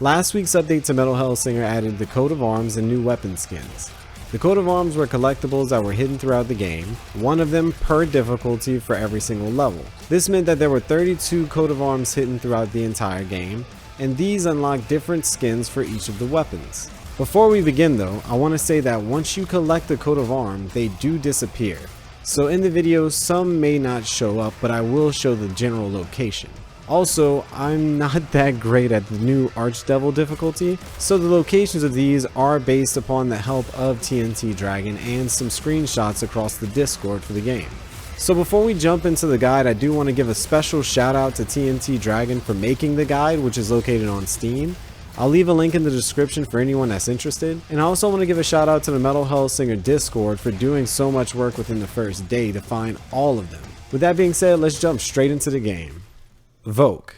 Last week's update to Metal Hellsinger added the coat of arms and new weapon skins. The coat of arms were collectibles that were hidden throughout the game, one of them per difficulty for every single level. This meant that there were 32 coat of arms hidden throughout the entire game, and these unlock different skins for each of the weapons. Before we begin though, I want to say that once you collect the coat of arms, they do disappear. So in the video, some may not show up, but I will show the general location. Also, I'm not that great at the new Archdevil difficulty, so the locations of these are based upon the help of TNT Dragon and some screenshots across the Discord for the game. So before we jump into the guide, I do want to give a special shout out to TNT Dragon for making the guide, which is located on Steam. I'll leave a link in the description for anyone that's interested. And I also want to give a shout out to the Metal Hellsinger Discord for doing so much work within the first day to find all of them. With that being said, let's jump straight into the game. Voke.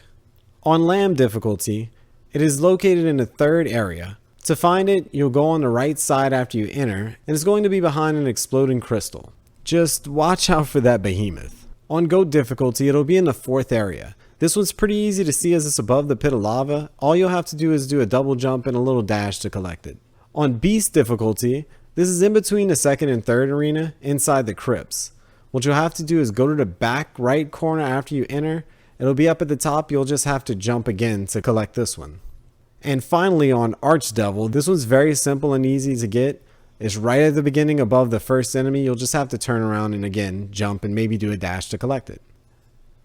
On Lamb difficulty, it is located in the third area. To find it, you'll go on the right side after you enter, and it's going to be behind an exploding crystal. Just watch out for that behemoth. On Goat difficulty, it'll be in the fourth area. This one's pretty easy to see as it's above the pit of lava. All you'll have to do is do a double jump and a little dash to collect it. On Beast difficulty, this is in between the second and third arena, inside the crypts. What you'll have to do is go to the back right corner after you enter. It'll be up at the top, you'll just have to jump again to collect this one. And finally on Archdevil, this one's very simple and easy to get. It's right at the beginning above the first enemy, you'll just have to turn around and again jump and maybe do a dash to collect it.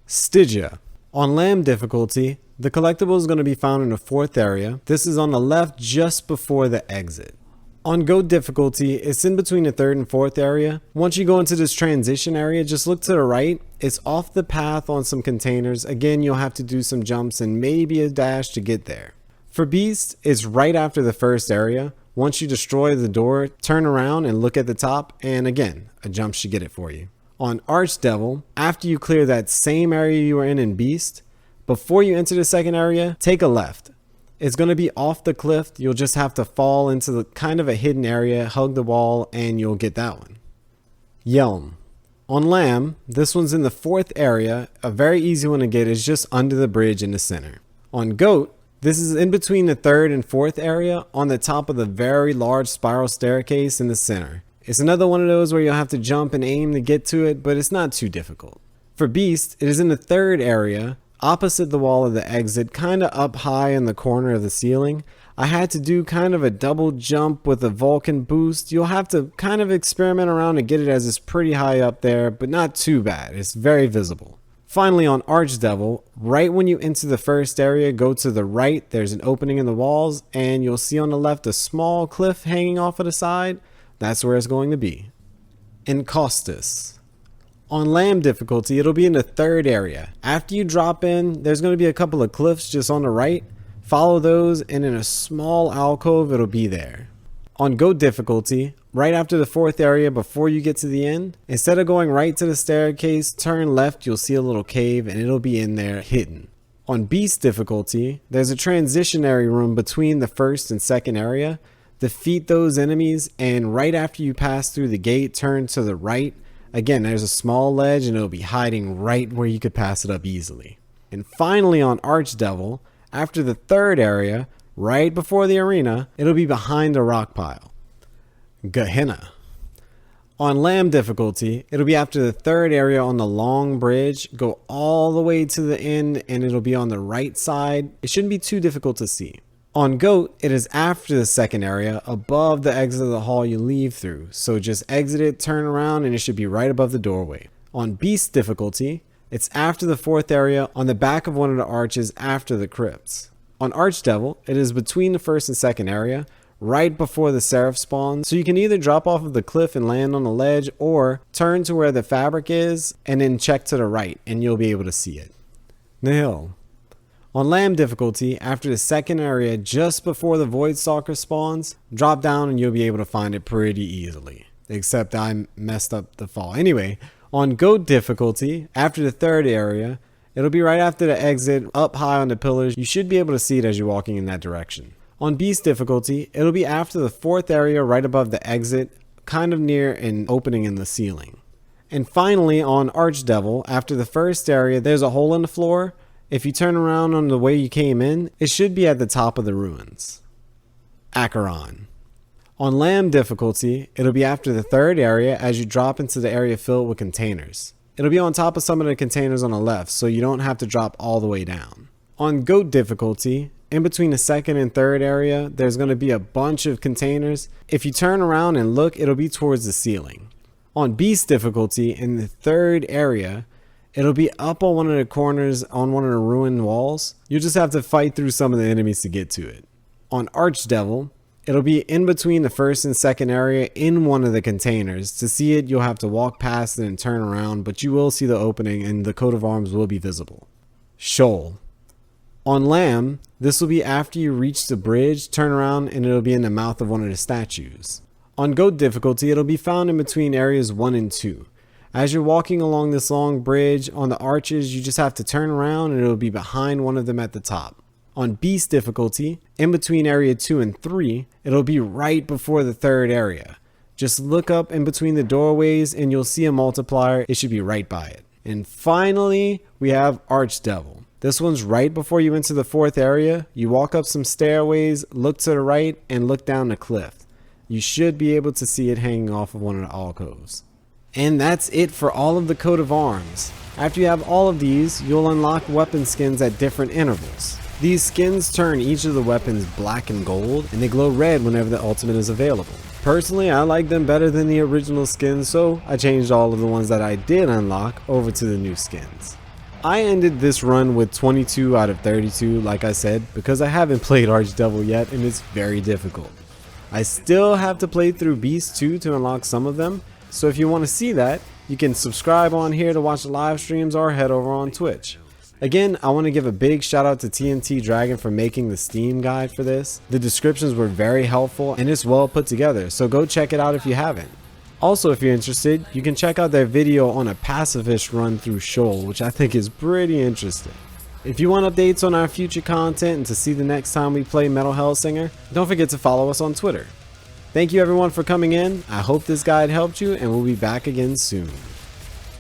Stygia. On Lamb difficulty, the collectible is going to be found in the fourth area. This is on the left just before the exit. On Goat difficulty, it's in between the third and fourth area. Once you go into this transition area, just look to the right. It's off the path on some containers. Again, you'll have to do some jumps and maybe a dash to get there. For Beast, it's right after the first area. Once you destroy the door, turn around and look at the top, and again, a jump should get it for you. On Archdevil, after you clear that same area you were in Beast, before you enter the second area, take a left. It's going to be off the cliff. You'll just have to fall into the kind of a hidden area, hug the wall, and you'll get that one. Yhelm. On Lamb, this one's in the fourth area. A very easy one to get is just under the bridge in the center. On Goat, this is in between the third and fourth area on the top of the very large spiral staircase in the center. It's another one of those where you'll have to jump and aim to get to it, but it's not too difficult. For Beast, it is in the third area, opposite the wall of the exit, kind of up high in the corner of the ceiling. I had to do kind of a double jump with a Vulcan boost. You'll have to kind of experiment around to get it as it's pretty high up there, but not too bad. It's very visible. Finally on Archdevil, right when you enter the first area, go to the right. There's an opening in the walls, and you'll see on the left a small cliff hanging off of the side. That's where it's going to be. Incaustis. On Lamb difficulty, it'll be in the third area. After you drop in, there's going to be a couple of cliffs just on the right. Follow those, and in a small alcove, it'll be there. On Goat difficulty, right after the fourth area before you get to the end, instead of going right to the staircase, turn left, you'll see a little cave, and it'll be in there hidden. On Beast difficulty, there's a transitionary room between the first and second area. Defeat those enemies, and right after you pass through the gate, turn to the right. Again, there's a small ledge and it'll be hiding right where you could pass it up easily. And finally on Archdevil, after the third area, right before the arena, it'll be behind a rock pile. Gehenna. On Lamb difficulty, it'll be after the third area on the long bridge. Go all the way to the end and it'll be on the right side. It shouldn't be too difficult to see. On Goat, it is after the second area, above the exit of the hall you leave through. So just exit it, turn around, and it should be right above the doorway. On Beast difficulty, it's after the fourth area, on the back of one of the arches after the crypts. On Archdevil, it is between the first and second area, right before the Seraph spawn. So you can either drop off of the cliff and land on the ledge, or turn to where the fabric is, and then check to the right, and you'll be able to see it. Nihil. On Lamb difficulty, after the second area just before the Void Stalker spawns, drop down and you'll be able to find it pretty easily. Except I messed up the fall. Anyway, on Goat difficulty, after the third area, it'll be right after the exit, up high on the pillars. You should be able to see it as you're walking in that direction. On Beast difficulty, it'll be after the fourth area right above the exit, kind of near an opening in the ceiling. And finally on Archdevil, after the first area, there's a hole in the floor. If you turn around on the way you came in, it should be at the top of the ruins. Acheron. On Lamb difficulty, it'll be after the third area as you drop into the area filled with containers. It'll be on top of some of the containers on the left, so you don't have to drop all the way down. On Goat difficulty, in between the second and third area, there's going to be a bunch of containers. If you turn around and look, it'll be towards the ceiling. On Beast difficulty, in the third area, it'll be up on one of the corners on one of the ruined walls. You just have to fight through some of the enemies to get to it. On Archdevil, it'll be in between the first and second area in one of the containers. To see it, you'll have to walk past it and turn around, but you will see the opening and the coat of arms will be visible. Sheol. On Lamb, this will be after you reach the bridge, turn around, and it'll be in the mouth of one of the statues. On Goat difficulty, it'll be found in between areas 1 and 2. As you're walking along this long bridge on the arches, you just have to turn around and it'll be behind one of them at the top. On Beast difficulty, in between area 2 and 3, it'll be right before the third area. Just look up in between the doorways and you'll see a multiplier. It should be right by it. And finally, we have Archdevil. This one's right before you enter the fourth area. You walk up some stairways, look to the right, and look down the cliff. You should be able to see it hanging off of one of the alcoves. And that's it for all of the coat of arms. After you have all of these, you'll unlock weapon skins at different intervals. These skins turn each of the weapons black and gold, and they glow red whenever the ultimate is available. Personally, I like them better than the original skins, so I changed all of the ones that I did unlock over to the new skins. I ended this run with 22 out of 32, like I said, because I haven't played Archdevil yet and it's very difficult. I still have to play through Beast 2 to unlock some of them, so if you want to see that, you can subscribe on here to watch the live streams or head over on Twitch. Again, I want to give a big shout out to TNT Dragon for making the Steam guide for this. The descriptions were very helpful and it's well put together, so go check it out if you haven't. Also, if you're interested, you can check out their video on a pacifist run through Sheol, which I think is pretty interesting. If you want updates on our future content and to see the next time we play Metal Hellsinger, don't forget to follow us on Twitter. Thank you everyone for coming in. I hope this guide helped you and we'll be back again soon.